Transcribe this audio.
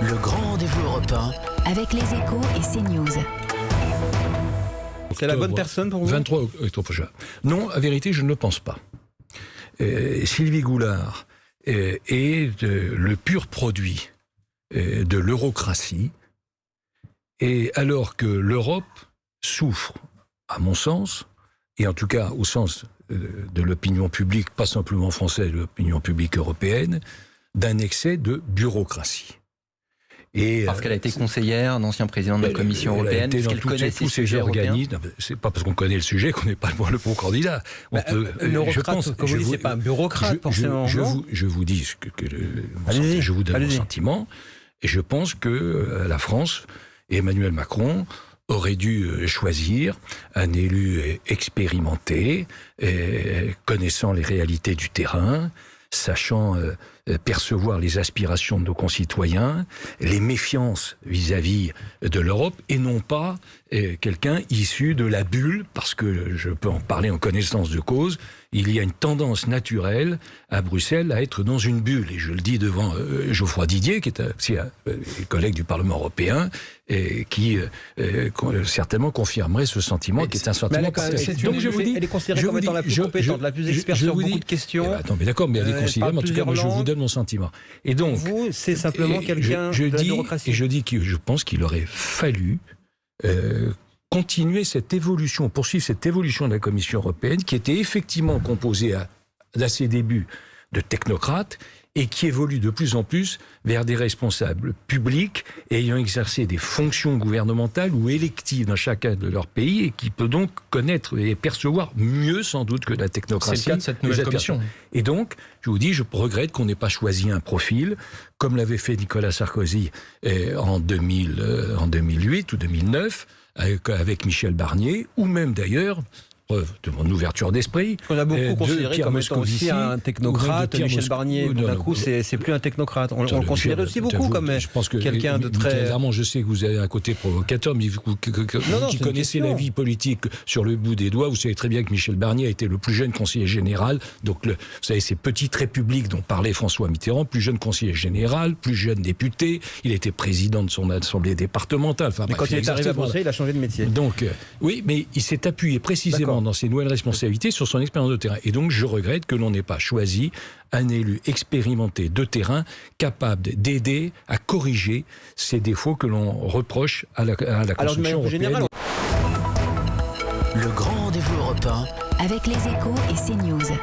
Le grand rendez-vous européen avec les Échos et CNews. C'est la bonne personne pour vous ? 23 octobre prochain. Non, à vérité, je ne le pense pas. Sylvie Goulard est le pur produit de l'eurocratie, et alors que l'Europe souffre, à mon sens, et en tout cas au sens de l'opinion publique, pas simplement française, l'opinion publique européenne, d'un excès de bureaucratie. Et parce qu'elle a été conseillère, d'ancien président de la Commission européenne, parce qu'elle connaît ces sujets européens. C'est pas parce qu'on connaît le sujet qu'on n'est pas le bon candidat. Je pense, comme vous dites, c'est pas un bureaucrate forcément. Je vous dis je vous donne mon sentiment, et je pense que la France et Emmanuel Macron auraient dû choisir un élu expérimenté, connaissant les réalités du terrain, sachant percevoir les aspirations de nos concitoyens, les méfiances vis-à-vis de l'Europe, et non pas quelqu'un issu de la bulle, parce que je peux en parler en connaissance de cause. Il y a une tendance naturelle à Bruxelles à être dans une bulle, et je le dis devant Geoffroy Didier, qui est aussi un collègue du Parlement européen, et qui certainement confirmerait ce sentiment, qui est un sentiment... Elle est considérée comme étant la plus compétente, la plus experte sur beaucoup de questions. Attends, mais d'accord, mais elle est considérée, en tout cas, moi je vous donne mon sentiment. Et donc, vous, c'est simplement quelqu'un de la bureaucratie. Et je dis que je pense qu'il aurait fallu continuer cette évolution, poursuivre cette évolution de la Commission européenne, qui était effectivement composée à ses débuts de technocrates, et qui évolue de plus en plus vers des responsables publics ayant exercé des fonctions gouvernementales ou électives dans chacun de leurs pays, et qui peut donc connaître et percevoir mieux sans doute que la technocratie. C'est le cas de cette nouvelle commission. Et donc, je vous dis, je regrette qu'on n'ait pas choisi un profil, comme l'avait fait Nicolas Sarkozy en 2008 ou 2009, avec Michel Barnier, ou même d'ailleurs... de mon ouverture d'esprit. On a beaucoup considéré comme étant aussi un technocrate. Michel Barnier, d'un coup, c'est plus un technocrate. On le considère aussi beaucoup comme quelqu'un de très... Clairement, je sais que vous avez un côté provocateur, mais vous qui connaissez la vie politique sur le bout des doigts, vous savez très bien que Michel Barnier a été le plus jeune conseiller général. Donc, vous savez, ces petites républiques dont parlait François Mitterrand, plus jeune conseiller général, plus jeune député, il était président de son assemblée départementale. Enfin, mais quand il est arrivé à Bruxelles, il a changé de métier. Donc, oui, mais il s'est appuyé précisément dans ses nouvelles responsabilités sur son expérience de terrain. Et donc, je regrette que l'on n'ait pas choisi un élu expérimenté de terrain capable d'aider à corriger ces défauts que l'on reproche à la construction européenne. Le grand rendez-vous européen avec les Échos et CNews.